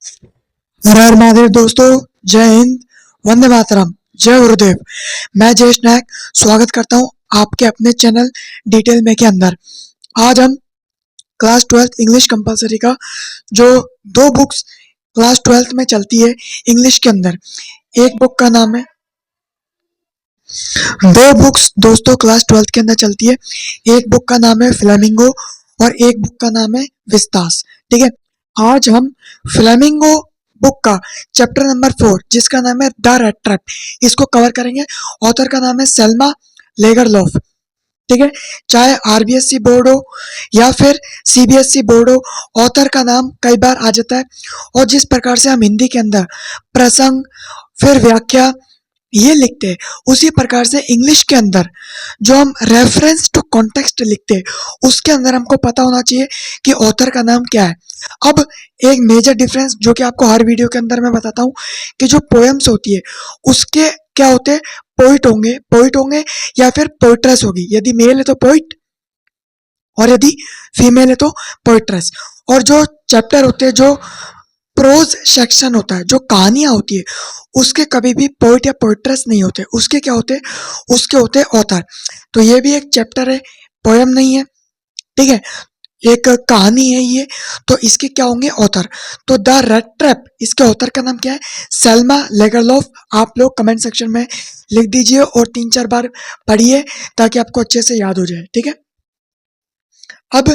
हर हर महादेव दोस्तों, जय हिंद, वंदे मातरम, जय गुरुदेव। मैं जयेश नायक स्वागत करता हूं आपके अपने चैनल डिटेल में के अंदर। आज हम क्लास 12th इंग्लिश कंपलसरी का जो दो बुक्स क्लास 12th में चलती है इंग्लिश के अंदर, एक बुक का नाम है, दो बुक्स दोस्तों क्लास 12th के अंदर चलती है। एक बुक का नाम है फ्लेमिंगो और एक बुक का नाम है विस्तास। ठीक है, आज हम फ्लेमिंगो बुक का चैप्टर नंबर 4 जिसका नाम है द रेड ट्रैप, इसको कवर करेंगे। ऑथर का नाम है सेल्मा लेगरलॉफ। ठीक है, चाहे आरबीएससी बोर्ड हो या फिर सीबीएसई बोर्ड हो, ऑथर का नाम कई बार आ जाता है। और जिस प्रकार से हम हिंदी के अंदर प्रसंग फिर व्याख्या ये लिखते हैं, उसी प्रकार से इंग्लिश के अंदर जो हम रेफरेंस टू कॉन्टेक्स्ट लिखते हैं, उसके अंदर हमको पता होना चाहिए कि ऑथर का नाम क्या है। अब एक मेजर डिफरेंस जो कि आपको हर वीडियो के अंदर मैं बताता हूँ कि जो पोएम्स होती है उसके क्या होते हैं, पोइट होंगे या फिर पोइट्रेस होगी। यदि मेल है तो पोइट और यदि फीमेल है तो पोइट्रेस। और जो चैप्टर होते हैं, जो प्रोज सेक्शन होता है, जो कहानियां होती है, उसके कभी भी पोइट या पोइट्रेस नहीं होते, उसके क्या होते हैं, उसके होते हैं ऑथर। तो ये भी एक चैप्टर है, पोएम नहीं है। ठीक है, एक कहानी है ये, तो इसके क्या होंगे ऑथर। तो द रेड ट्रैप, इसके ऑथर का नाम क्या है, सेल्मा लेगरलॉफ। आप लोग कमेंट सेक्शन में लिख दीजिए और 3-4 बार पढ़िए ताकि आपको अच्छे से याद हो जाए। ठीक है, अब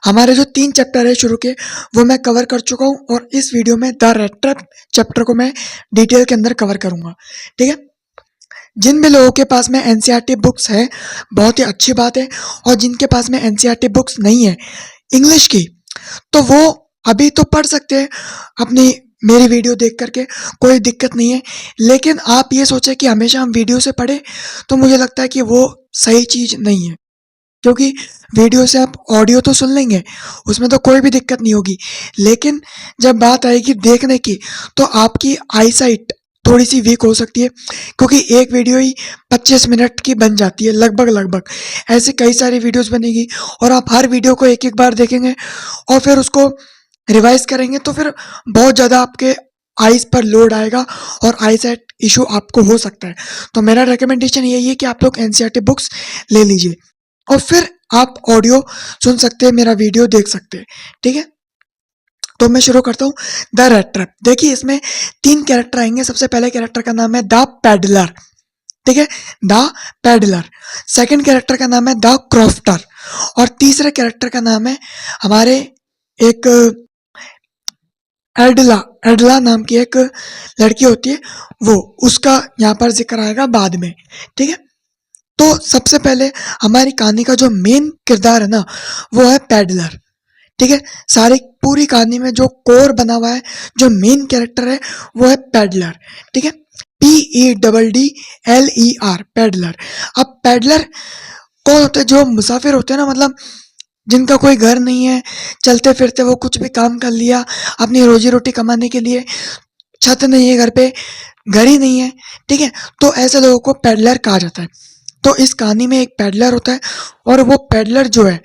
हमारे जो 3 चैप्टर है शुरू के, वो मैं कवर कर चुका हूँ और इस वीडियो में द रेड ट्रैप चैप्टर को मैं डिटेल के अंदर कवर करूंगा। ठीक है, जिन भी लोगों के पास में एनसीईआरटी बुक्स है, बहुत ही अच्छी बात है। और जिनके पास में एनसीईआरटी बुक्स नहीं है इंग्लिश की, तो वो अभी तो पढ़ सकते हैं अपनी मेरी वीडियो देख करके, कोई दिक्कत नहीं है। लेकिन आप ये सोचें कि हमेशा हम वीडियो से पढ़े, तो मुझे लगता है कि वो सही चीज़ नहीं है। क्योंकि वीडियो से आप ऑडियो तो सुन लेंगे, उसमें तो कोई भी दिक्कत नहीं होगी, लेकिन जब बात आएगी देखने की, तो आपकी आई साइट थोड़ी सी वीक हो सकती है। क्योंकि एक वीडियो ही 25 मिनट की बन जाती है लगभग। ऐसे कई सारी वीडियोस बनेगी और आप हर वीडियो को एक एक बार देखेंगे और फिर उसको रिवाइज करेंगे, तो फिर बहुत ज़्यादा आपके आइज पर लोड आएगा और आई साइट इशू आपको हो सकता है। तो मेरा रिकमेंडेशन यही है कि आप लोग एनसीईआरटी बुक्स ले लीजिए और फिर आप ऑडियो सुन सकते हैं, मेरा वीडियो देख सकते हैं। ठीक है, तो मैं शुरू करता हूँ द रेड ट्रैप। देखिए, इसमें 3 कैरेक्टर आएंगे। सबसे पहले कैरेक्टर का नाम है द पैडलर। ठीक है, द पैडलर। सेकंड कैरेक्टर का नाम है द क्रॉफ्टर और तीसरे कैरेक्टर का नाम है हमारे एक एडला। एडला नाम की एक लड़की होती है, वो, उसका यहाँ पर जिक्र आएगा बाद में। ठीक है, तो सबसे पहले हमारी कहानी का जो मेन किरदार है ना, वो है पैडलर। ठीक है, सारी पूरी कहानी में जो कोर बना हुआ है, जो मेन कैरेक्टर है, वो है पैडलर। ठीक है, PEDDLER, पैडलर। अब पैडलर कौन होते हैं, जो मुसाफिर होते हैं ना, मतलब जिनका कोई घर नहीं है, चलते फिरते वो कुछ भी काम कर लिया अपनी रोजी रोटी कमाने के लिए, छत नहीं है घर पे, घर ही नहीं है। ठीक है, तो ऐसे लोगों को पैडलर कहा जाता है। तो इस कहानी में एक पैडलर होता है और वो पैडलर जो है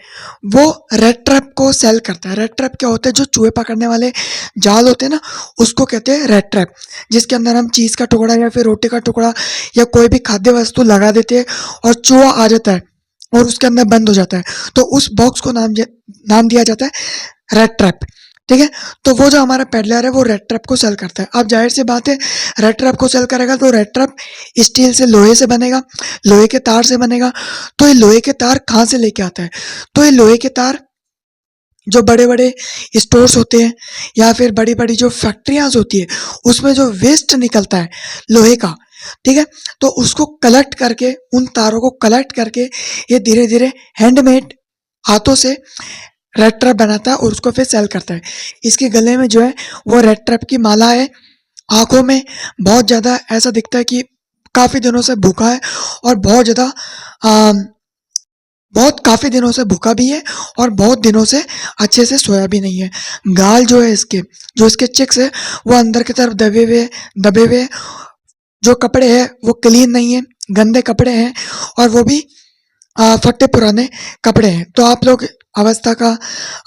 वो रेड ट्रैप को सेल करता है। रेड ट्रैप क्या होता है, जो चूहे पकड़ने वाले जाल होते हैं ना, उसको कहते हैं रेड ट्रैप, जिसके अंदर हम चीज़ का टुकड़ा या फिर रोटी का टुकड़ा या कोई भी खाद्य वस्तु लगा देते हैं और चूहा आ जाता है और उसके अंदर बंद हो जाता है, तो उस बॉक्स को नाम दिया जाता है रेड ट्रैप। ठीक है, तो वो जो हमारा पैडलर है वो रेड ट्रैप को सेल करता है। अब जाहिर सी बात है, रेड ट्रैप को सेल करेगा तो रेड ट्रैप स्टील से, लोहे से बनेगा, लोहे के तार से बनेगा। तो ये लोहे के तार कहाँ से लेके आता है, तो ये लोहे के तार जो बड़े बड़े स्टोर्स होते हैं या फिर बड़ी बड़ी जो फैक्ट्रियाँ होती है, उसमें जो वेस्ट निकलता है लोहे का, ठीक है, तो उसको कलेक्ट करके, उन तारों को कलेक्ट करके ये धीरे धीरे हैंडमेड हाथों से रेड ट्रैप बनाता है और उसको फिर सेल करता है। इसके गले में जो है वो रेड ट्रैप की माला है। आंखों में बहुत ज़्यादा ऐसा दिखता है कि काफ़ी दिनों से भूखा है और बहुत काफ़ी दिनों से भूखा भी है और बहुत दिनों से अच्छे से सोया भी नहीं है। गाल जो है इसके, जो इसके चिक्स है, वो अंदर की तरफ दबे हुए। जो कपड़े हैं वो क्लीन नहीं है, गंदे कपड़े हैं और वो भी फटे पुराने कपड़े हैं। तो आप लोग अवस्था का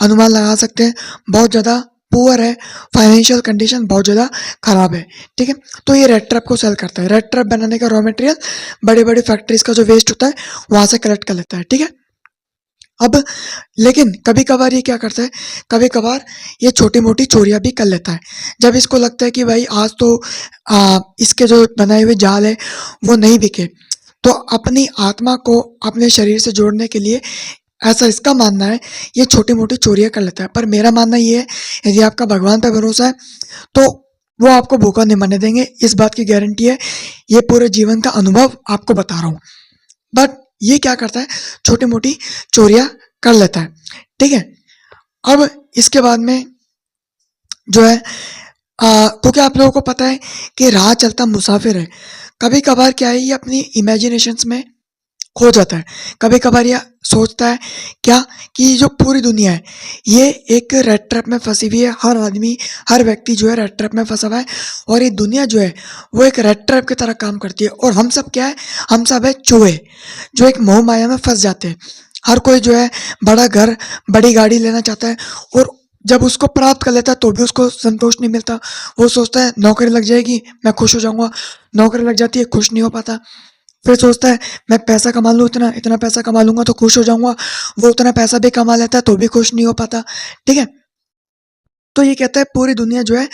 अनुमान लगा सकते हैं, बहुत ज़्यादा पुअर है, फाइनेंशियल कंडीशन बहुत ज़्यादा खराब है, ठीक है। तो ये रेड ट्रैप को सेल करता है। रेड ट्रैप बनाने का रॉ मटेरियल बड़ी बड़ी फैक्ट्रीज का जो वेस्ट होता है वहाँ से कलेक्ट कर लेता है, ठीक है। अब लेकिन कभी कभार ये क्या करता है, कभी कभार ये छोटी मोटी चोरियां भी कर लेता है। जब इसको लगता है कि भाई आज तो इसके जो बनाए हुए जाल है वो नहीं बिके, तो अपनी आत्मा को अपने शरीर से जोड़ने के लिए, ऐसा इसका मानना है, ये छोटी मोटी चोरियां कर लेता है। पर मेरा मानना ये है, यदि आपका भगवान पर भरोसा है तो वो आपको भूखा नहीं मरने देंगे, इस बात की गारंटी है। ये पूरे जीवन का अनुभव आपको बता रहा हूँ। बट ये क्या करता है, छोटी मोटी चोरियां कर लेता है, ठीक है। अब इसके बाद में जो है क्योंकि आप लोगों को पता है कि राह चलता मुसाफिर है, कभी कभार क्या है, ये अपनी इमेजिनेशंस में खो जाता है। कभी कभार ये सोचता है क्या, कि जो पूरी दुनिया है ये एक रेड ट्रैप में फंसी हुई है। हर आदमी, हर व्यक्ति जो है रेड ट्रैप में फंसा हुआ है, और ये दुनिया जो है वो एक रेड ट्रैप की तरह काम करती है। और हम सब क्या है, हम सब है चूहे जो एक मोह माया में फंस जाते हैं। हर कोई जो है बड़ा घर, बड़ी गाड़ी लेना चाहता है, और जब उसको प्राप्त कर लेता है तो भी उसको संतोष नहीं मिलता। वो सोचता है नौकरी लग जाएगी मैं खुश हो जाऊंगा, नौकरी लग जाती है खुश नहीं हो पाता। फिर सोचता है मैं पैसा कमा लूँ, इतना इतना पैसा कमा लूंगा तो खुश हो जाऊंगा, वो उतना पैसा भी कमा लेता है तो भी खुश नहीं हो पाता, ठीक है। तो ये कहता है पूरी दुनिया जो है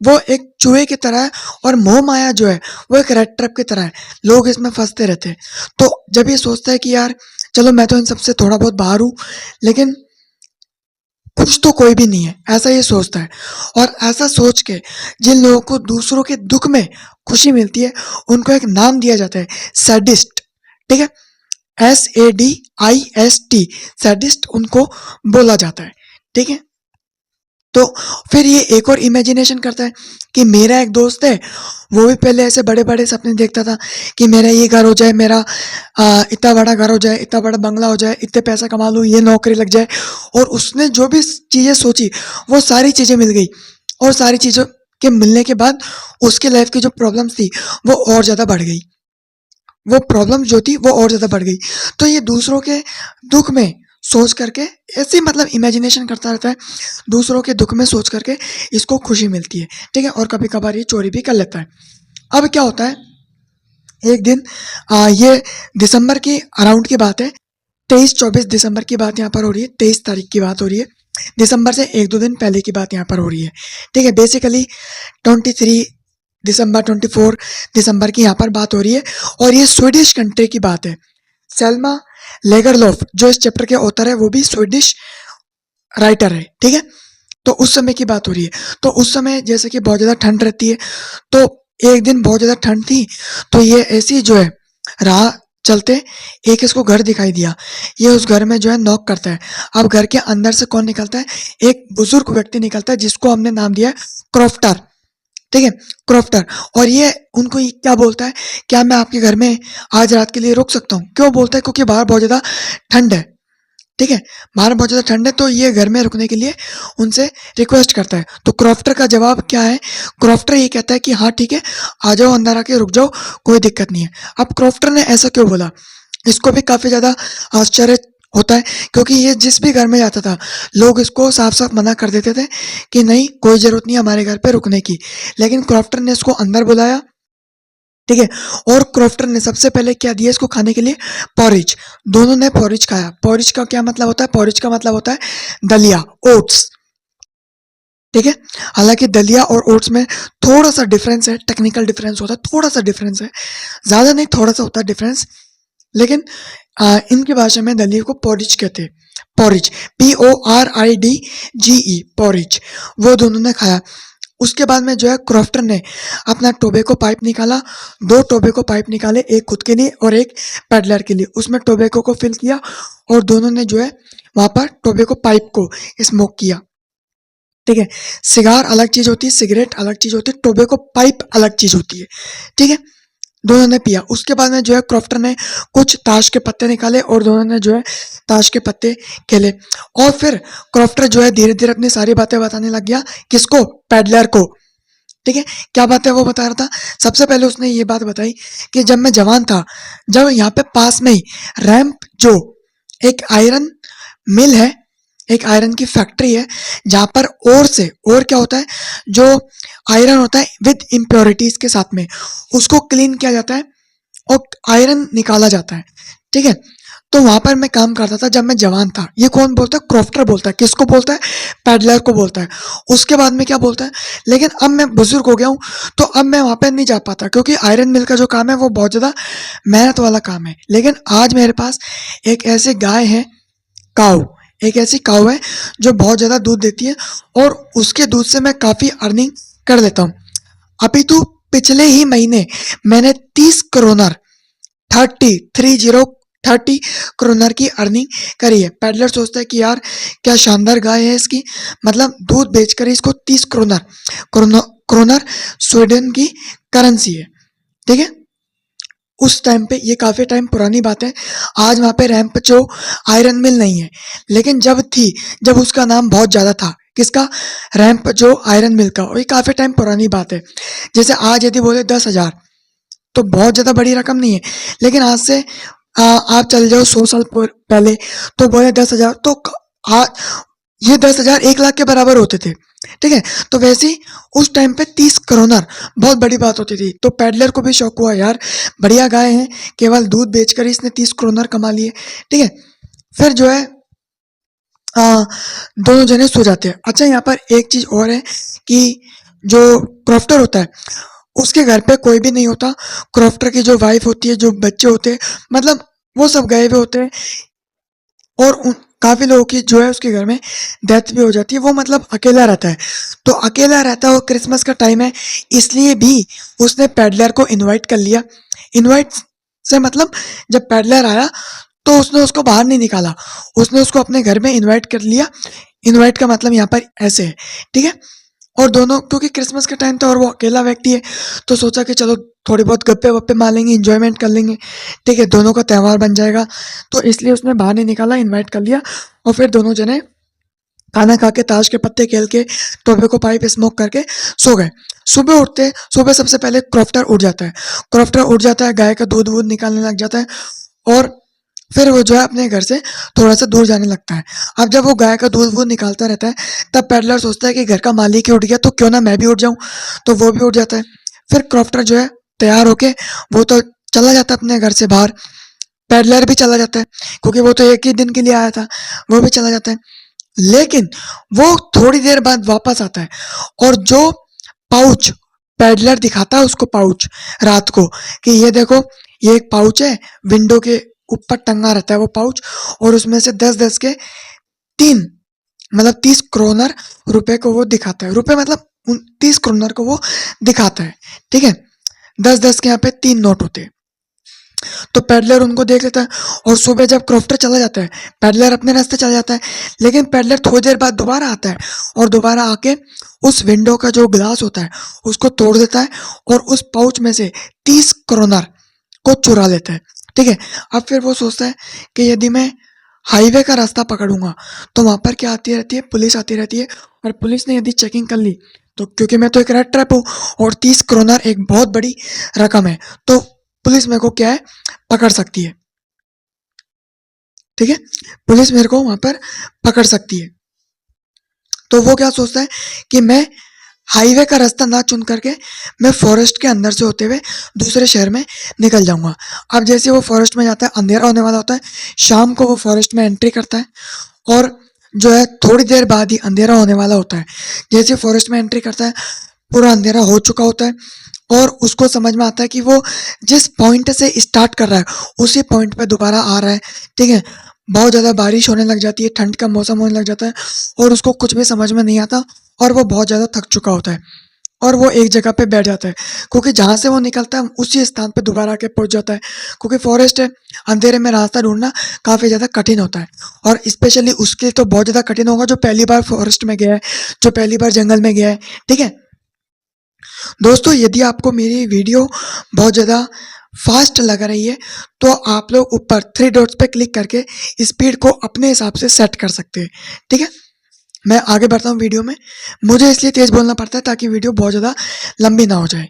वो एक चूहे की तरह है, और मोह माया जो है वो एक रेड ट्रैप की तरह है, लोग इसमें फंसते रहते हैं। तो जब ये सोचता है कि यार चलो मैं तो इन सबसे थोड़ा बहुत बाहर हूँ, लेकिन खुश तो कोई भी नहीं है, ऐसा ये सोचता है। और ऐसा सोच के जिन लोगों को दूसरों के दुख में खुशी मिलती है उनको एक नाम दिया जाता है, सैडिस्ट, ठीक है। SADIST, सैडिस्ट उनको बोला जाता है, ठीक है। तो फिर ये एक और इमेजिनेशन करता है कि मेरा एक दोस्त है, वो भी पहले ऐसे बड़े बड़े सपने देखता था कि मेरा ये घर हो जाए, मेरा इतना बड़ा घर हो जाए, इतना बड़ा बंगला हो जाए, इतने पैसा कमा लूँ, ये नौकरी लग जाए। और उसने जो भी चीज़ें सोची वो सारी चीज़ें मिल गई, और सारी चीज़ों के मिलने के बाद उसके लाइफ की जो प्रॉब्लम्स थी वो और ज़्यादा बढ़ गई, वो प्रॉब्लम जो थी वो और ज़्यादा बढ़ गई। तो ये दूसरों के दुख में सोच करके ऐसे मतलब इमेजिनेशन करता रहता है, दूसरों के दुख में सोच करके इसको खुशी मिलती है, ठीक है। और कभी कभार ये चोरी भी कर लेता है। अब क्या होता है, एक दिन ये दिसंबर की अराउंड की बात है, 23-24 दिसंबर की बात यहाँ पर हो रही है, 23 तारीख की बात हो रही है, दिसंबर से 1-2 दिन पहले की बात यहाँ पर हो रही है, ठीक है। बेसिकली 23 दिसंबर 24 दिसंबर की यहाँ पर बात हो रही है, और ये स्वीडिश कंट्री की बात है। सेल्मा लेगरलोफ जो इस चैप्टर के ऑथर है वो भी स्वीडिश राइटर है, ठीक है। तो उस समय की बात हो रही है। तो उस समय जैसे कि बहुत ज़्यादा ठंड रहती है, तो एक दिन बहुत ज़्यादा ठंड थी, तो ये ऐसी जो है राह चलते एक इसको घर दिखाई दिया। ये उस घर में जो है नॉक करता है। अब घर के अंदर से कौन निकलता है, एक बुजुर्ग व्यक्ति निकलता है जिसको हमने नाम दिया है क्रॉफ्टर, ठीक है, क्रॉफ्टर। और ये उनको ये क्या बोलता है, क्या मैं आपके घर में आज रात के लिए रुक सकता हूँ? क्यों बोलता है, क्योंकि बाहर बहुत ज़्यादा ठंड है, ठीक है, बाहर बहुत ज़्यादा ठंड है, तो ये घर में रुकने के लिए उनसे रिक्वेस्ट करता है। तो क्रॉफ्टर का जवाब क्या है, क्रॉफ्टर ये कहता है कि हाँ ठीक है, आ जाओ अंदर आके रुक जाओ, कोई दिक्कत नहीं है। अब क्रॉफ्टर ने ऐसा क्यों बोला, इसको भी काफ़ी ज़्यादा आश्चर्य होता है, क्योंकि ये जिस भी घर में जाता था लोग इसको साफ साफ मना कर देते थे कि नहीं कोई ज़रूरत नहीं हमारे घर पे रुकने की। लेकिन क्रॉफ्टर ने इसको अंदर बुलाया, ठीक है। और क्रॉफ्टर ने सबसे पहले क्या दिया इसको खाने के लिए, पॉरिज। दोनों ने पॉरिज खाया। पॉरिज का क्या मतलब होता है, पॉरिज का मतलब होता है दलिया, ओट्स, ठीक है। हालांकि दलिया और ओट्स में थोड़ा सा डिफरेंस है, टेक्निकल डिफरेंस होता है, थोड़ा सा डिफरेंस है, ज़्यादा नहीं थोड़ा सा होता है डिफरेंस। लेकिन इनकी भाषा में दलिया को पॉरिज कहते हैं, पॉरिज, PORIDGE, पॉरिज। वो दोनों ने खाया। उसके बाद में जो है क्रॉफ्टर ने अपना टोबैको पाइप निकाला, 2 टोबैको पाइप निकाले, एक खुद के लिए और एक पैडलर के लिए। उसमें टोबैको को फिल किया और दोनों ने जो है वहाँ पर टोबैको पाइप को स्मोक किया, ठीक है। सिगार अलग चीज़ होती है, सिगरेट अलग चीज़ होती है, टोबैको पाइप अलग चीज़ होती है, ठीक है। दोनों ने पिया। उसके बाद में जो है क्रॉफ्टर ने कुछ ताश के पत्ते निकाले और दोनों ने जो है ताश के पत्ते खेले। और फिर क्रॉफ्टर जो है धीरे धीरे अपनी सारी बातें बताने लग गया, किसको, पैडलर को, ठीक है। क्या बात है वो बता रहा था, सबसे पहले उसने ये बात बताई कि जब मैं जवान था, जब यहाँ पे पास में ही रैंप जो एक आयरन मिल है, एक आयरन की फैक्ट्री है जहाँ पर ओर क्या होता है, जो आयरन होता है विद इम्प्योरिटीज के साथ में उसको क्लीन किया जाता है और आयरन निकाला जाता है, ठीक है। तो वहां पर मैं काम करता था जब मैं जवान था। ये कौन बोलता है? क्रॉफ्टर बोलता है। किसको बोलता है? पैडलर को बोलता है। उसके बाद में क्या बोलता है? लेकिन अब मैं बुजुर्ग हो गया हूँ, तो अब मैं वहां पर नहीं जा पाता, क्योंकि आयरन मिल का जो काम है वो बहुत ज्यादा मेहनत वाला काम है। लेकिन आज मेरे पास एक ऐसी गाय है, काऊ, एक ऐसी काऊ है जो बहुत ज्यादा दूध देती है और उसके दूध से मैं काफी अर्निंग कर लेता हूँ। अभी तो पिछले ही महीने मैंने 30 करोनर की अर्निंग करी है। पैडलर सोचता है कि यार क्या शानदार गाय है इसकी, मतलब दूध बेचकर इसको 30 करोनर स्वीडन की करेंसी है, ठीक है। उस टाइम पे, ये काफी टाइम पुरानी बात है, आज वहां पे रैंप जो आयरन मिल नहीं है, लेकिन जब थी, जब उसका नाम बहुत ज्यादा था। किसका? रैंप जो आयरन मिल का। और ये काफी टाइम पुरानी बात है। जैसे आज यदि बोले 10,000, तो बहुत ज्यादा बड़ी रकम नहीं है, लेकिन आज से आप चल जाओ 100 साल पहले, तो बोले 10,000, तो ये 10,000 1 लाख के बराबर होते थे, ठीक है। तो वैसे ही उस टाइम पे 30 करोनर बहुत बड़ी बात होती थी। तो पैडलर को भी शौक हुआ, यार बढ़िया गाय है, केवल दूध बेचकर इसने 30 करोनर कमा लिए, ठीक है। फिर जो है दोनों जने सो जाते हैं। अच्छा, यहाँ पर एक चीज और है कि जो क्रॉफ्टर होता है उसके घर पे कोई भी नहीं होता। क्रॉफ्टर की जो वाइफ होती है, जो बच्चे होते हैं, मतलब वो सब गए हुए होते हैं और काफी लोगों की जो है उसके घर में डेथ भी हो जाती है। वो मतलब अकेला रहता है। तो अकेला रहता है और क्रिसमस का टाइम है, इसलिए भी उसने पैडलर को इनवाइट कर लिया। इनवाइट से मतलब जब पैडलर आया तो उसने उसको बाहर नहीं निकाला, उसने उसको अपने घर में इनवाइट कर लिया। इनवाइट का मतलब यहाँ पर ऐसे है, ठीक है। और दोनों, क्योंकि क्रिसमस का टाइम था और वो अकेला व्यक्ति है, तो सोचा कि चलो थोड़ी बहुत गप्पे वप्पे मार लेंगे, इंजॉयमेंट कर लेंगे, ठीक है, दोनों का त्यौहार बन जाएगा। तो इसलिए उसने बाहर नहीं निकाला, इनवाइट कर लिया और फिर दोनों जने खाना खा के, ताश के पत्ते खेल के, टोबैको पाइप स्मोक करके सो गए। सुबह सबसे पहले क्रॉफ्टर उठ जाता है। क्रॉफ्टर उठ जाता है, गाय का दूध वूध निकालने लग जाता है और फिर वो जो है अपने घर से थोड़ा सा दूर जाने लगता है। अब जब वो गाय का दूध वूध निकालता रहता है, तब पैडलर सोचता है कि घर का मालिक ही उठ गया तो क्यों ना मैं भी उठ जाऊं, तो वो भी उठ जाता है। फिर क्रॉफ्टर जो है तैयार होके वो तो चला जाता है अपने घर से बाहर। पैडलर भी चला जाता है, क्योंकि वो तो एक ही दिन के लिए आया था, वो भी चला जाता है। लेकिन वो थोड़ी देर बाद वापस आता है और जो पाउच पैडलर दिखाता है उसको, पाउच रात को, कि ये देखो, ये एक पाउच है, विंडो के ऊपर टंगा रहता है वो पाउच, और उसमें से 10-10 के 3, मतलब 30 करोनर रुपए को वो दिखाता है। रुपए मतलब 30 करोनर को वो दिखाता है, ठीक है। 10-10 के यहाँ पे 3 नोट होते हैं। तो पैडलर उनको देख लेता है और सुबह जब क्रॉफ्टर चला जाता है, पैडलर अपने रास्ते चला जाता है। लेकिन पैडलर थोड़ी देर बाद दोबारा आता है और दोबारा आके उस विंडो का जो ग्लास होता है उसको तोड़ देता है और उस पाउच में से 30 करोनर को चुरा लेता है, ठीक है। अब फिर वो सोचता है कि यदि मैं हाईवे का रास्ता पकड़ूंगा तो वहां पर क्या आती रहती है, पुलिस आती रहती है, और पुलिस ने यदि चेकिंग कर ली तो, क्योंकि मैं तो एक रेड ट्रैप हूँ और 30 करोनर एक बहुत बड़ी रकम है, तो पुलिस मेरे को क्या है, पकड़ सकती है, ठीक है। पुलिस मेरे को वहां पर पकड़ सकती है। तो वो क्या सोचता है कि मैं हाईवे का रास्ता ना चुन करके मैं फॉरेस्ट के अंदर से होते हुए दूसरे शहर में निकल जाऊंगा। अब जैसे वो फॉरेस्ट में जाता है, अंधेरा होने वाला होता है, शाम को वो फॉरेस्ट में एंट्री करता है और जो है थोड़ी देर बाद ही अंधेरा होने वाला होता है। जैसे फॉरेस्ट में एंट्री करता है, पूरा अंधेरा हो चुका होता है और उसको समझ में आता है कि वो जिस पॉइंट से स्टार्ट कर रहा है उसी पॉइंट पे दोबारा आ रहा है, ठीक है। बहुत ज़्यादा बारिश होने लग जाती है, ठंड का मौसम होने लग जाता है और उसको कुछ भी समझ में नहीं आता और वो बहुत ज़्यादा थक चुका होता है और वो एक जगह पे बैठ जाता है, क्योंकि जहाँ से वो निकलता है उसी स्थान पे दोबारा आके पहुँच जाता है। क्योंकि फॉरेस्ट है, अंधेरे में रास्ता ढूंढना काफ़ी ज़्यादा कठिन होता है और स्पेशली उसके तो बहुत ज़्यादा कठिन होगा जो पहली बार फॉरेस्ट में गया है, जो पहली बार जंगल में गया है, ठीक है। दोस्तों, यदि आपको मेरी वीडियो बहुत ज़्यादा फास्ट लग रही है तो आप लोग ऊपर 3 डॉट्स पे क्लिक करके स्पीड को अपने हिसाब से सेट कर सकते हैं, ठीक है। मैं आगे बढ़ता हूँ वीडियो में। मुझे इसलिए तेज बोलना पड़ता है ताकि वीडियो बहुत ज़्यादा लंबी ना हो जाए।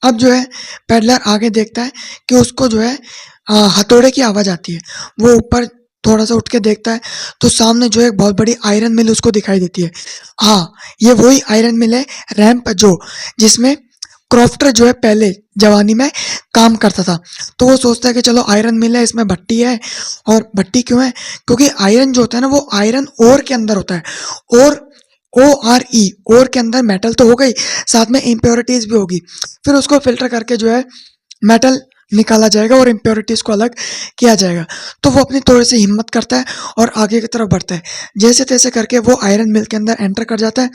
अब जो है पैडलर आगे देखता है कि उसको जो है हथौड़े की आवाज़ आती है। वो ऊपर थोड़ा सा उठ के देखता है तो सामने जो है एक बहुत बड़ी आयरन मिल उसको दिखाई देती है। हाँ, ये वही आयरन मिल है रैंप जो, जिसमें क्रॉफ्टर जो है पहले जवानी में काम करता था। तो वो सोचता है कि चलो आयरन मिल है, इसमें भट्टी है। और भट्टी क्यों है? क्योंकि आयरन जो होता है ना वो आयरन ओर के अंदर होता है। और ORE ओर के अंदर मेटल तो हो गई, साथ में इम्प्योरिटीज भी होगी। फिर उसको फिल्टर करके जो है मेटल निकाला जाएगा और इम्प्योरिटीज को अलग किया जाएगा। तो वो अपनी थोड़ी सी हिम्मत करता है और आगे की तरफ बढ़ता है। जैसे तैसे करके वो आयरन मिल के अंदर एंटर कर जाता है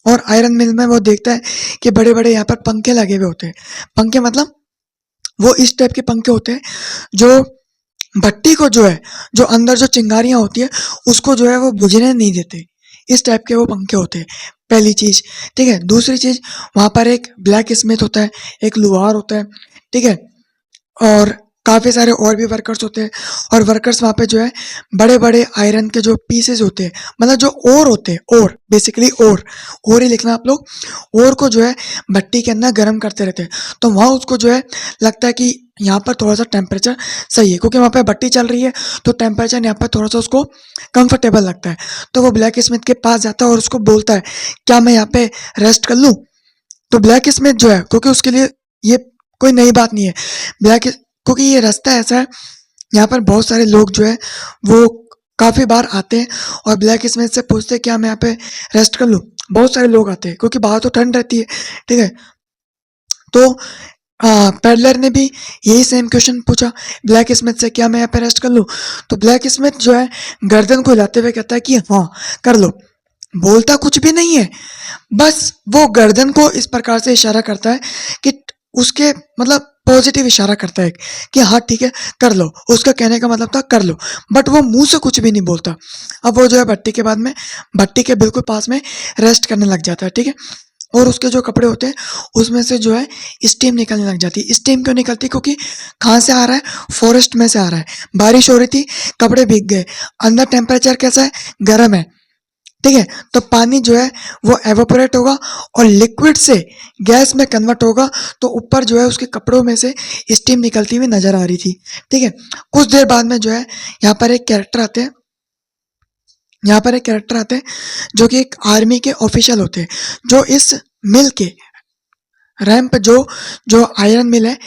और आयरन मिल में वो देखता है कि बड़े बड़े यहाँ पर पंखे लगे हुए होते हैं। पंखे मतलब वो इस टाइप के पंखे होते हैं जो भट्टी को जो है, जो अंदर जो चिंगारियां होती है उसको जो है वो बुझने नहीं देते। इस टाइप के वो पंखे होते हैं, पहली चीज। ठीक है। दूसरी चीज, वहां पर एक ब्लैक स्मिथ होता है, एक लोहार होता है। ठीक है। और काफ़ी सारे और भी वर्कर्स होते हैं। और वर्कर्स वहाँ पे जो है बड़े बड़े आयरन के जो पीसेस होते हैं, मतलब जो ओर होते हैं, ओर बेसिकली ओर ही लिखना आप लोग। ओर को जो है भट्टी के अंदर गर्म करते रहते हैं। तो वहाँ उसको जो है लगता है कि यहाँ पर थोड़ा सा टेम्परेचर सही है, क्योंकि वहाँ पे भट्टी चल रही है तो टेम्परेचर यहाँ पर थोड़ा सा उसको कंफर्टेबल लगता है। तो वो ब्लैक स्मिथ के पास जाता है और उसको बोलता है, क्या मैं यहाँ पे रेस्ट कर लूँ? तो ब्लैक स्मिथ जो है, क्योंकि उसके लिए ये कोई नई बात नहीं है, क्योंकि ये रास्ता ऐसा है, यहाँ पर बहुत सारे लोग जो है वो काफ़ी बार आते हैं और ब्लैक स्मिथ से पूछते हैं, क्या मैं यहाँ पे रेस्ट कर लूँ? बहुत सारे लोग आते हैं क्योंकि बाहर तो ठंड रहती है। ठीक है। तो पेडलर ने भी यही सेम क्वेश्चन पूछा ब्लैक स्मिथ से, क्या मैं यहाँ पे रेस्ट कर लूँ? तो ब्लैक स्मिथ जो है गर्दन को हिलाते हुए कहता है कि हाँ, कर लो। बोलता कुछ भी नहीं है, बस वो गर्दन को इस प्रकार से इशारा करता है कि उसके मतलब पॉजिटिव इशारा करता है कि हाँ ठीक है कर लो। उसका कहने का मतलब था कर लो, बट वो मुंह से कुछ भी नहीं बोलता। अब वो जो है भट्टी के बाद में, भट्टी के बिल्कुल पास में रेस्ट करने लग जाता है। ठीक है। और उसके जो कपड़े होते हैं उसमें से जो है स्टीम निकलने लग जाती है। स्टीम क्यों निकलती? क्योंकि कहाँ से आ रहा है? फॉरेस्ट में से आ रहा है। बारिश हो रही थी, कपड़े भीग गए, अंदर टेम्परेचर कैसा है? गर्म है। ठीक है। तो पानी जो है वो एवोपोरेट होगा और लिक्विड से गैस में कन्वर्ट होगा, तो ऊपर जो है उसके कपड़ों में से स्टीम निकलती हुई नजर आ रही थी। ठीक है। कुछ देर बाद में जो है यहाँ पर एक कैरेक्टर आते हैं, यहाँ पर एक कैरेक्टर आते हैं जो कि एक आर्मी के ऑफिशियल होते हैं, जो इस मिल के रैंप जो आयरन मिल है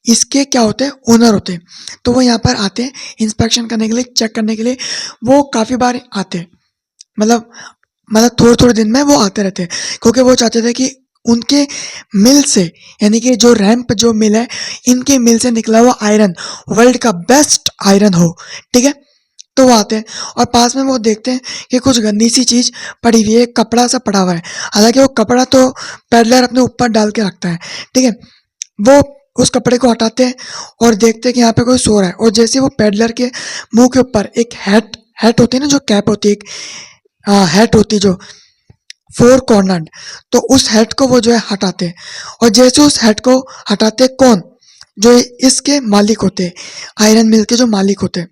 इसके क्या होते हैं? ओनर होते हैं। तो वो यहाँ पर आते हैं इंस्पेक्शन करने के लिए, चेक करने के लिए। वो काफ़ी बार आते हैं, मतलब थोड़े थोड़े दिन में वो आते रहते हैं, क्योंकि वो चाहते थे कि उनके मिल से, यानी कि जो रैंप जो मिल है, इनके मिल से निकला हुआ आयरन वर्ल्ड का बेस्ट आयरन हो। ठीक है। तो वो आते हैं और पास में वो देखते हैं कि कुछ गंदी सी चीज़ पड़ी हुई है, कपड़ा सा पड़ा हुआ है। हालांकि वो कपड़ा तो पैडलर अपने ऊपर डाल के रखता है। ठीक है। वो उस कपड़े को हटाते हैं और देखते हैं कि यहाँ पे कोई सो रहा है। और जैसे वो पैडलर के मुंह के ऊपर एक हैट होती है ना, जो कैप होती है, एक हैट होती है जो फोर कॉर्नर्ड, तो उस हेड को वो जो है हटाते हैं। और जैसे उस हेड को हटाते हैं, कौन? जो इसके मालिक होते हैं, आयरन मिल के जो मालिक होते हैं।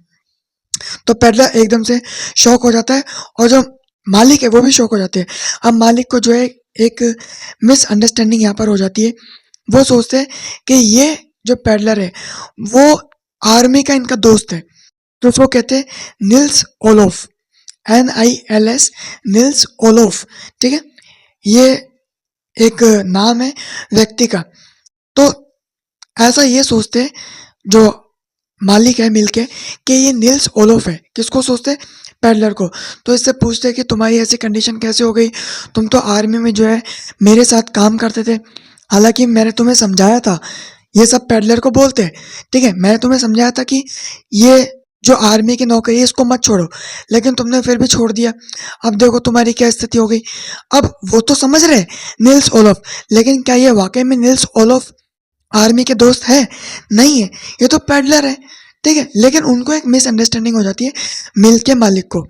तो पेडलर एकदम से शॉक हो जाता है और जो मालिक है वो भी शॉक हो जाते हैं। अब मालिक को जो है एक मिसअंडरस्टैंडिंग यहाँ पर हो जाती है। वो सोचते हैं कि ये जो पेडलर है वो आर्मी का इनका दोस्त है। तो उसको कहते हैं Nils Olaf, NILS, Nils Olaf. ठीक है। ये एक नाम है व्यक्ति का। तो ऐसा ये सोचते हैं जो मालिक है मिलके कि ये निल्स ओलोफ है। किसको सोचते हैं? पेडलर को। तो इससे पूछते हैं कि तुम्हारी ऐसी कंडीशन कैसे हो गई? तुम तो आर्मी में जो है मेरे साथ काम करते थे, हालांकि मैंने तुम्हें समझाया था। ये सब पेडलर को बोलते हैं। ठीक है। मैंने तुम्हें समझाया था कि ये जो आर्मी की नौकरी है इसको मत छोड़ो, लेकिन तुमने फिर भी छोड़ दिया। अब देखो तुम्हारी क्या स्थिति हो गई। अब वो तो समझ रहे निल्स ओलोफ, लेकिन क्या ये वाकई में निल्स ओलोफ आर्मी के दोस्त है? नहीं है, ये तो पेडलर है। ठीक है। लेकिन उनको एक मिसअंडरस्टैंडिंग हो जाती है मिल के मालिक को।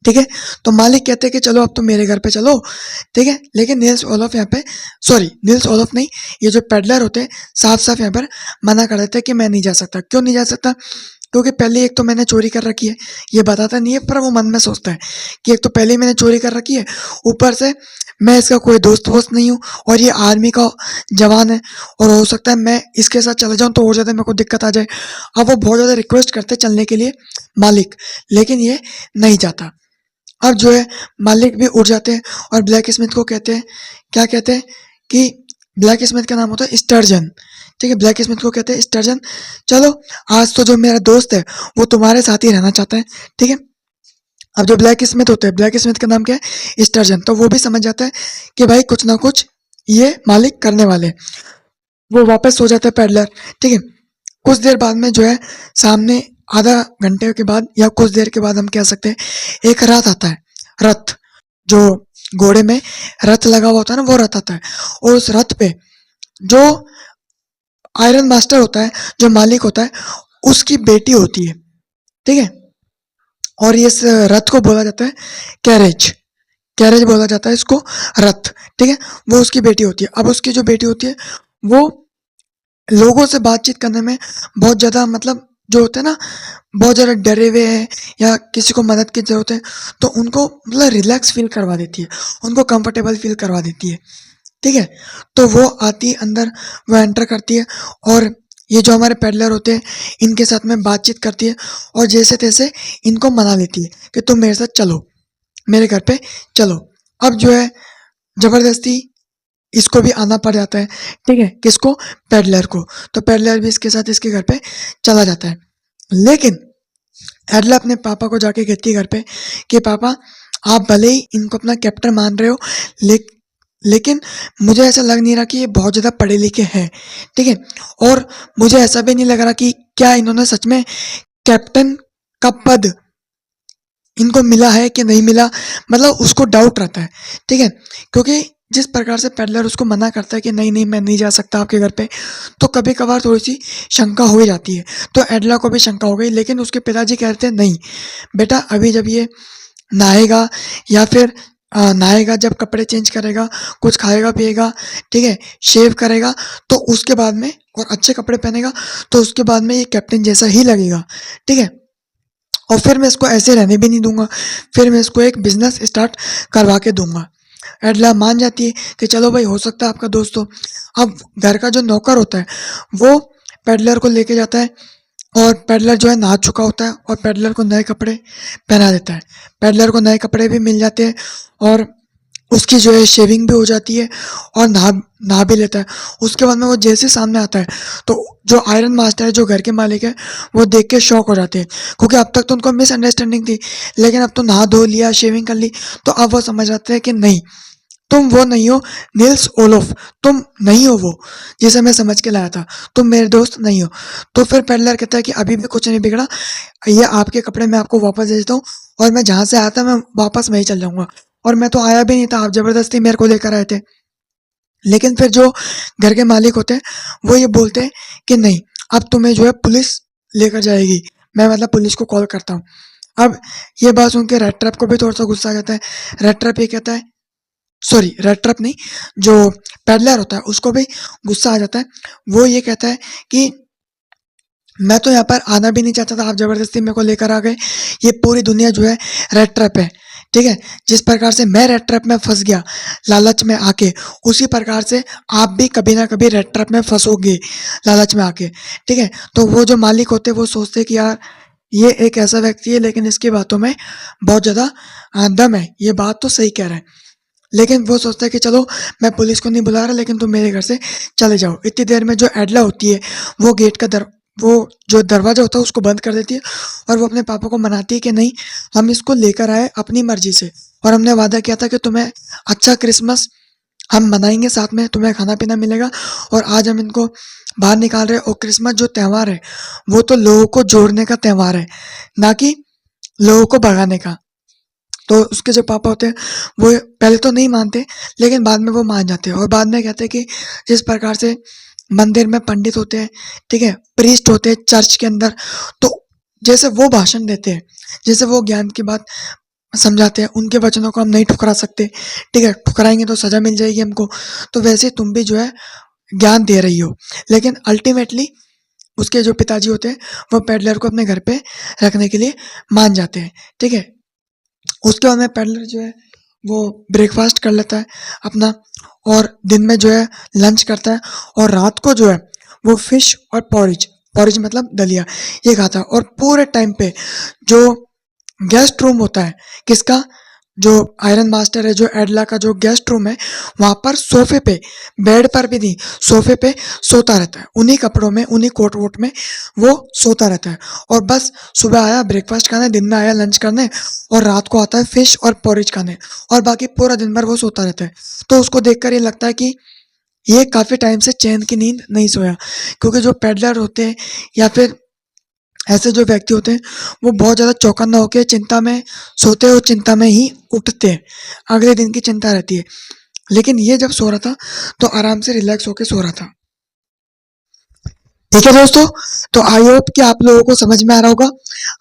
ठीक है। तो मालिक कहते हैं कि चलो अब तुम मेरे घर पे चलो। ठीक है। लेकिन निल्स ओलोफ यहाँ पे, सॉरी निल्स ओलोफ नहीं, ये जो पेडलर होते हैं साफ साफ यहाँ पर मना कर देते हैं कि मैं नहीं जा सकता। क्यों नहीं जा सकता? क्योंकि पहले एक तो मैंने चोरी कर रखी है, ये बताता नहीं है पर वो मन में सोचता है कि एक तो पहले ही मैंने चोरी कर रखी है, ऊपर से मैं इसका कोई दोस्त वोस्त नहीं हूँ और ये आर्मी का जवान है और हो सकता है मैं इसके साथ चला जाऊँ तो और ज़्यादा मेरे को दिक्कत आ जाए। अब वो बहुत ज़्यादा रिक्वेस्ट करते चलने के लिए मालिक, लेकिन ये नहीं जाता। अब जो है मालिक भी उठ जाते हैं और ब्लैक स्मिथ को कहते हैं, क्या कहते हैं कि ब्लैक स्मिथ का नाम होता है स्टर्जन। ठीक है, ब्लैक स्मिथ को कहते हैं स्टर्जन, चलो आज तो जो मेरा दोस्त है वो तुम्हारे साथ ही रहना चाहता है। ठीक है, अब जो ब्लैक स्मिथ होते हैं, ब्लैक स्मिथ का नाम क्या है, स्टर्जन, तो वो भी समझ जाता है कि भाई कुछ ना कुछ ये मालिक करने वाले हैं। वो वापस सो जाता है पेडलर। ठीक है, कुछ देर बाद में जो है सामने आधा घंटे के बाद या कुछ देर के बाद हम कह सकते हैं एक रथ आता है। रथ जो घोड़े में रथ लगा हुआ होता है ना, वो रथ आता है और उस रथ पे जो आयरन मास्टर होता है, जो मालिक होता है, उसकी बेटी होती है। ठीक है, और इस रथ को बोला जाता है कैरेज। कैरेज बोला जाता है इसको, रथ। ठीक है, वो उसकी बेटी होती है। अब उसकी जो बेटी होती है वो लोगों से बातचीत करने में बहुत ज़्यादा, मतलब जो होते हैं ना बहुत ज़्यादा डरे हुए हैं या किसी को मदद की ज़रूरत है तो उनको मतलब रिलैक्स फील करवा देती है, उनको कंफर्टेबल फील करवा देती है। ठीक है, तो वो आती है अंदर, वो एंटर करती है और ये जो हमारे पेडलर होते हैं इनके साथ में बातचीत करती है और जैसे तैसे इनको मना लेती है कि तुम मेरे साथ चलो, मेरे घर पे चलो। अब जो है ज़बरदस्ती इसको भी आना पड़ जाता है। ठीक है, किसको, पेडलर को। तो पेडलर भी इसके साथ इसके घर पे चला जाता है। लेकिन एडला अपने पापा को जाके कहती है घर पे कि पापा आप भले ही इनको अपना कैप्टन मान रहे हो, लेकिन मुझे ऐसा लग नहीं रहा कि ये बहुत ज़्यादा पढ़े लिखे हैं। ठीक है, और मुझे ऐसा भी नहीं लग रहा कि क्या इन्होंने सच में कैप्टन का पद इनको मिला है कि नहीं मिला, मतलब उसको डाउट रहता है। ठीक है, क्योंकि जिस प्रकार से पेडलर उसको मना करता है कि नहीं नहीं मैं नहीं जा सकता आपके घर पे, तो कभी कभार थोड़ी सी शंका हो ही जाती है। तो एडला को भी शंका हो गई, लेकिन उसके पिताजी कहते हैं नहीं बेटा, अभी जब ये नहाएगा या फिर नहाएगा, जब कपड़े चेंज करेगा, कुछ खाएगा पिएगा, ठीक है, शेव करेगा, तो उसके बाद में और अच्छे कपड़े पहनेगा तो उसके बाद में ये कैप्टन जैसा ही लगेगा। ठीक है, और फिर मैं इसको ऐसे रहने भी नहीं दूंगा, फिर मैं इसको एक बिजनेस स्टार्ट करवा के दूंगा। एडला मान जाती है कि चलो भाई हो सकता है आपका दोस्त हो। अब घर का जो नौकर होता है वो पेडलर को लेके जाता है और पेडलर जो है नहा चुका होता है और पेडलर को नए कपड़े पहना देता है। पेडलर को नए कपड़े भी मिल जाते हैं और उसकी जो है शेविंग भी हो जाती है और नहा नहा भी लेता है। उसके बाद में वो जैसे सामने आता है तो जो आयरन मास्टर है, जो घर के मालिक है, वो देख के शॉक हो जाते हैं, क्योंकि अब तक तो उनको मिसअंडरस्टैंडिंग थी, लेकिन अब तो नहा धो लिया, शेविंग कर ली, तो अब वो समझ जाते हैं कि नहीं, तुम वो नहीं हो निल्स ओलोफ, तुम नहीं हो वो जिसे मैं समझ के लाया था, तुम मेरे दोस्त नहीं हो। तो फिर पेडलर कहता है कि अभी भी कुछ नहीं बिगड़ा, ये आपके कपड़े मैं आपको वापस दे देता हूँ और मैं जहाँ से आया था मैं वापस वहीं चल जाऊँगा, और मैं तो आया भी नहीं था, आप ज़बरदस्ती मेरे को लेकर आए थे। लेकिन फिर जो घर के मालिक होते हैं वो ये बोलते हैं कि नहीं, अब तुम्हें जो है पुलिस लेकर जाएगी, मैं मतलब पुलिस को कॉल करता हूँ। अब ये बात सुन के रेड ट्रैप को भी थोड़ा सा गुस्सा आ जाता है। रेड ट्रैप ये कहता है, सॉरी रेड ट्रैप नहीं, जो पेडलर होता है उसको भी गुस्सा आ जाता है। वो ये कहता है कि मैं तो यहाँ पर आना भी नहीं चाहता था, आप ज़बरदस्ती मेरे को लेकर आ गए, ये पूरी दुनिया जो है रेड ट्रैप है। ठीक है, जिस प्रकार से मैं रेड ट्रैप में फंस गया लालच में आके, उसी प्रकार से आप भी कभी ना कभी रेड ट्रैप में फंसोगे लालच में आके। ठीक है, तो वो जो मालिक होते हैं वो सोचते हैं कि यार ये एक ऐसा व्यक्ति है लेकिन इसकी बातों में बहुत ज़्यादा दम है, ये बात तो सही कह रहा है। लेकिन वो सोचता है कि चलो मैं पुलिस को नहीं बुला रहा, लेकिन तुम मेरे घर से चले जाओ। इतनी देर में जो एडला होती है वो गेट का वो जो दरवाज़ा होता है उसको बंद कर देती है और वो अपने पापा को मनाती है कि नहीं, हम इसको लेकर आए अपनी मर्जी से और हमने वादा किया था कि तुम्हें अच्छा क्रिसमस हम मनाएंगे, साथ में तुम्हें खाना पीना मिलेगा, और आज हम इनको बाहर निकाल रहे हैं। और क्रिसमस जो त्यौहार है वो तो लोगों को जोड़ने का त्यौहार है, ना कि लोगों को भगाने का। तो उसके जो पापा होते हैं वो पहले तो नहीं मानते, लेकिन बाद में वो मान जाते हैं और बाद में कहते हैं कि जिस प्रकार से मंदिर में पंडित होते हैं, ठीक है, प्रीस्ट होते हैं चर्च के अंदर, तो जैसे वो भाषण देते हैं, जैसे वो ज्ञान की बात समझाते हैं, उनके वचनों को हम नहीं ठुकरा सकते। ठीक है, ठुकराएंगे तो सज़ा मिल जाएगी हमको। तो वैसे तुम भी जो है ज्ञान दे रही हो, लेकिन अल्टीमेटली उसके जो पिताजी होते हैं वो पेडलर को अपने घर पे रखने के लिए मान जाते हैं, ठीक है। उसके बाद में पेडलर जो है वो ब्रेकफास्ट कर लेता है अपना, और दिन में जो है लंच करता है, और रात को जो है वो फिश और पॉरिज, पॉरिज मतलब दलिया, ये खाता है। और पूरे टाइम पे जो गेस्ट रूम होता है किसका, जो आयरन मास्टर है, जो एडला का जो गेस्ट रूम है, वहां पर सोफे पे, बेड पर भी नहीं, सोफे पे सोता रहता है, उन्हीं कपड़ों में, उन्हीं कोट वोट में वो सोता रहता है। और बस सुबह आया ब्रेकफास्ट खाने, दिन में आया लंच करने, और रात को आता है फिश और पोरिज खाने, और बाकी पूरा दिन भर वो सोता रहता है। तो उसको देखकर ये लगता है कि ये काफी टाइम से चैन की नींद नहीं सोया, क्योंकि जो पेडलर होते हैं या फिर ऐसे जो व्यक्ति होते हैं वो बहुत ज़्यादा चौकन्ना होकर चिंता में सोते हैं और चिंता में ही उठते हैं, अगले दिन की चिंता रहती है। लेकिन ये जब सो रहा था तो आराम से रिलैक्स होकर सो रहा था। ठीक है दोस्तों, तो आई होप कि आप लोगों को समझ में आ रहा होगा।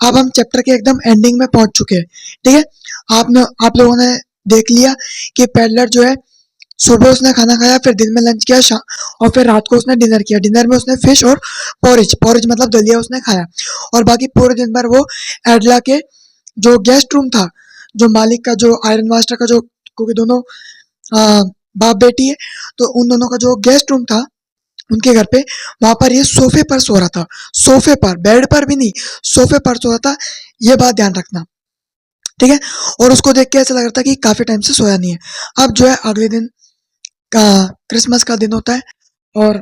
अब हम चैप्टर के एकदम एंडिंग में पहुंच चुके हैं, ठीक है। आप लोगों ने देख लिया कि पेडलर जो है सुबह उसने खाना खाया, फिर दिन में लंच किया, और फिर रात को उसने डिनर किया। डिनर में उसने फिश और पॉरिज, पॉरिज मतलब दलिया उसने खाया, और बाकी पूरे दिन भर वो एडला के जो गेस्ट रूम था, जो मालिक का, जो आयरन मास्टर का, जो, क्योंकि दोनों बाप बेटी है, तो उन दोनों का जो गेस्ट रूम था उनके घर पे, वहां पर ये सोफे पर सो रहा था, सोफे पर, बेड पर भी नहीं, सोफे पर सो रहा था। ये बात ध्यान रखना, ठीक है। और उसको देख के ऐसा लग रहा था कि काफी टाइम से सोया नहीं है। अब जो है अगले दिन का क्रिसमस का दिन होता है, और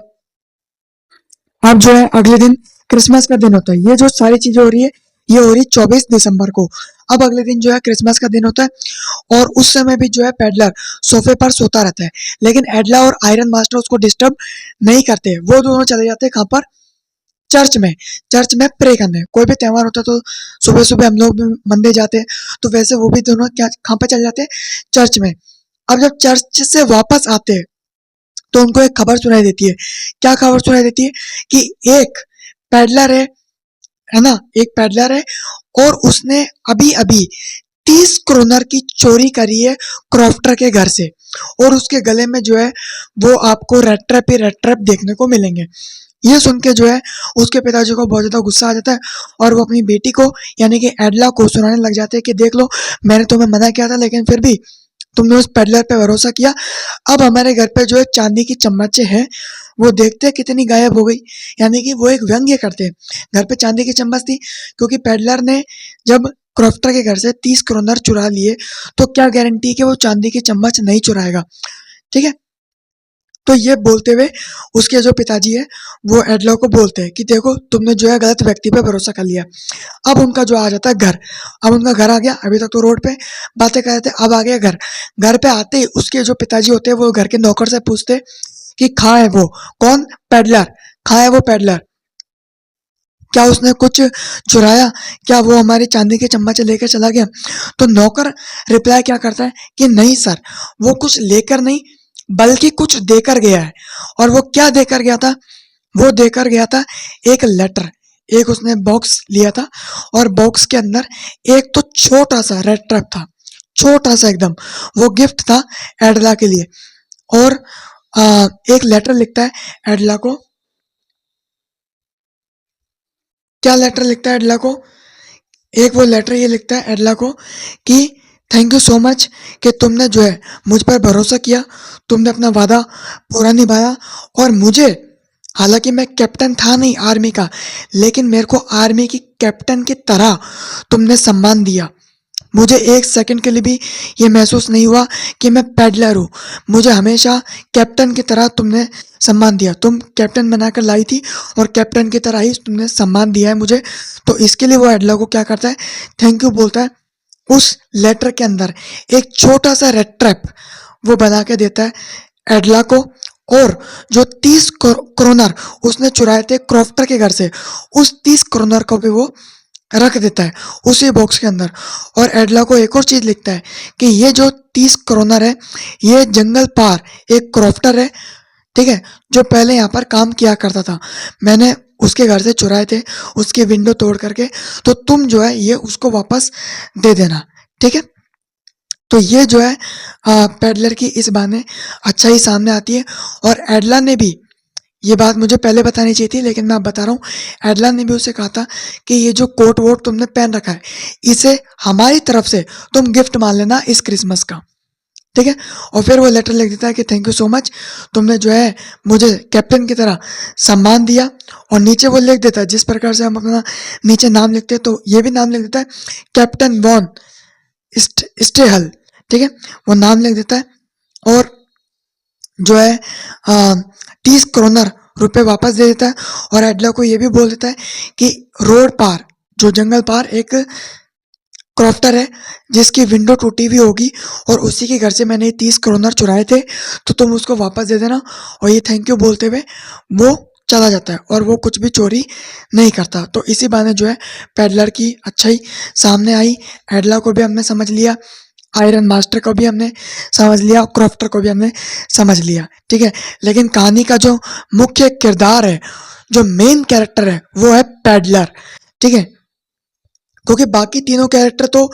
अब जो है अगले दिन क्रिसमस का दिन होता है। ये जो सारी चीजें हो रही है ये हो रही है 24 दिसंबर को। अब अगले दिन जो है क्रिसमस का दिन होता है, और उस समय भी जो है पेडलर सोफे पर सोता रहता है, लेकिन एडला और आयरन मास्टर उसको डिस्टर्ब नहीं करते। वो दोनों चले जाते हैं कहाँ पर, चर्च में, चर्च में प्रे करने। कोई भी त्योहार होता है तो सुबह सुबह हम लोग भी मंदिर जाते हैं, तो वैसे वो भी दोनों क्या कहाँ पर चले जाते हैं, चर्च में। अब जब चर्च से वापस आते हैं तो उनको एक खबर सुनाई देती है। क्या खबर सुनाई देती है कि एक पेडलर है ना, एक पेडलर है, और उसने अभी अभी 30 क्रोनर की चोरी करी है क्रॉफ्टर के घर से, और उसके गले में जो है वो आपको रेड ट्रैप ही रेड ट्रैप देखने को मिलेंगे। ये सुन के जो है उसके पिताजी को बहुत ज्यादा गुस्सा आ जाता है, और वो अपनी बेटी को यानी कि एडला को सुनाने लग जाते हैं कि देख लो, मैंने तुम्हें मना किया था लेकिन फिर भी तुमने उस पेडलर पे भरोसा किया। अब हमारे घर पे जो है चांदी की चम्मचें हैं, वो देखते हैं कितनी गायब हो गई। यानी कि वो एक व्यंग्य करते हैं, घर पे चांदी की चम्मच थी, क्योंकि पेडलर ने जब क्रॉफ्टर के घर से 30 क्रोनर चुरा लिए, तो क्या गारंटी कि वो चांदी की चम्मच नहीं चुराएगा, ठीक है। तो ये बोलते हुए उसके जो पिताजी है वो एडला को बोलते हैं कि देखो तुमने जो है गलत व्यक्ति पे भरोसा कर लिया। अब उनका जो आ जाता है घर, अब उनका घर आ गया, अभी तक तो रोड पे बातें कर रहे थे, अब आ गया घर। घर पे आते ही उसके जो पिताजी होते हैं वो घर के नौकर से पूछते कि कहाँ है वो, कौन, पेडलर, कहाँ है वो पेडलर, क्या उसने कुछ चुराया, क्या वो हमारी चांदी के चम्मच लेकर चला गया। तो नौकर रिप्लाई क्या करता है कि नहीं सर, वो कुछ लेकर नहीं बल्कि कुछ देकर गया है। और वो क्या देकर गया था, वो देकर गया था एक लेटर, एक उसने बॉक्स लिया था, और बॉक्स के अंदर एक तो छोटा सा रेड ट्रैप था, छोटा सा एकदम, वो गिफ्ट था एडला के लिए। और एक लेटर लिखता है एडला को, क्या लेटर लिखता है एडला को, एक वो लेटर ये लिखता है एडला को कि थैंक यू सो मच कि तुमने जो है मुझ पर भरोसा किया, तुमने अपना वादा पूरा निभाया, और मुझे, हालांकि मैं कैप्टन था नहीं आर्मी का, लेकिन मेरे को आर्मी की कैप्टन की तरह तुमने सम्मान दिया। मुझे एक सेकंड के लिए भी ये महसूस नहीं हुआ कि मैं पेडलर हूँ, मुझे हमेशा कैप्टन की तरह तुमने सम्मान दिया। तुम कैप्टन बनाकर लाई थी, और कैप्टन की तरह ही तुमने सम्मान दिया है मुझे। तो इसके लिए वो एडला को क्या करता है, थैंक यू बोलता है। उस लेटर के अंदर एक छोटा सा रेड ट्रैप वो बना के देता है एडला को, और जो 30 क्रोनर उसने चुराए थे क्रॉफ्टर के घर से, उस 30 क्रोनर को भी वो रख देता है उसी बॉक्स के अंदर। और एडला को एक और चीज लिखता है कि ये जो 30 क्रोनर है, ये जंगल पार एक क्रॉफ्टर है, ठीक है, जो पहले यहाँ पर काम किया करता था, मैंने उसके घर से चुराए थे, उसके विंडो तोड़ करके, तो तुम जो है ये उसको वापस दे देना, ठीक है। तो ये जो है पेडलर की इस बहाने अच्छा ही सामने आती है, और एडला ने भी ये बात मुझे पहले बतानी चाहिए थी, लेकिन मैं अब बता रहा हूँ। एडला ने भी उसे कहा था कि ये जो कोट वोट तुमने पहन रखा है, इसे हमारी तरफ से तुम गिफ्ट मान लेना इस क्रिसमस का, ठीक है। और फिर वो लेटर लिख देता है कि थैंक यू सो मच, तुमने जो है मुझे कैप्टन की तरह सम्मान दिया। और नीचे वो लिख देता है, जिस प्रकार से हम अपना नीचे नाम लिखते हैं, तो ये भी नाम लिख देता है, कैप्टन वॉन स्टेहल, ठीक है। वो नाम लिख देता है और जो है 30 क्रोनर रुपए वापस दे देता है। और एडला को ये भी बोल देता है कि रोड पार, जो जंगल पार एक क्रॉफ्टर है जिसकी विंडो टूटी हुई होगी और उसी के घर से मैंने 30 क्रोनर चुराए थे, तो तुम उसको वापस दे देना। और ये थैंक यू बोलते हुए वो चला जाता है और वो कुछ भी चोरी नहीं करता। तो इसी बहाने जो है पेडलर की अच्छाई सामने आई। एडला को भी हमने समझ लिया, आयरन मास्टर को भी हमने समझ लिया, क्रॉफ्टर को भी हमने समझ लिया, ठीक है। लेकिन कहानी का जो मुख्य किरदार है, जो मेन कैरेक्टर है, वो है पेडलर, ठीक है। क्योंकि बाकी तीनों कैरेक्टर तो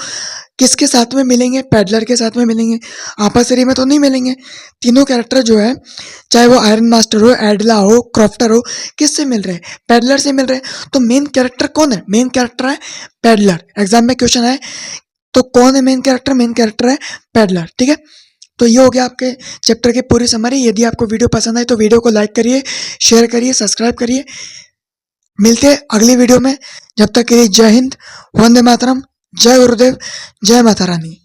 किसके साथ में मिलेंगे? पेडलर के साथ में मिलेंगे, आपसरी में तो नहीं मिलेंगे। तीनों कैरेक्टर जो है, चाहे वो आयरन मास्टर हो, एडला हो, क्रॉफ्टर हो, किससे मिल रहे हैं? पेडलर से मिल रहे हैं। तो मेन कैरेक्टर कौन है? मेन कैरेक्टर है पेडलर। एग्जाम में क्वेश्चन है तो कौन है मेन कैरेक्टर? मेन कैरेक्टर है पेडलर, ठीक है। तो ये हो गया आपके चैप्टर की पूरी समरी। यदि आपको वीडियो पसंद आई तो वीडियो को लाइक करिए, शेयर करिए, सब्सक्राइब करिए। मिलते हैं अगली वीडियो में। जब तक के लिए जय हिंद, वंदे मातरम, जय गुरुदेव, जय माता रानी।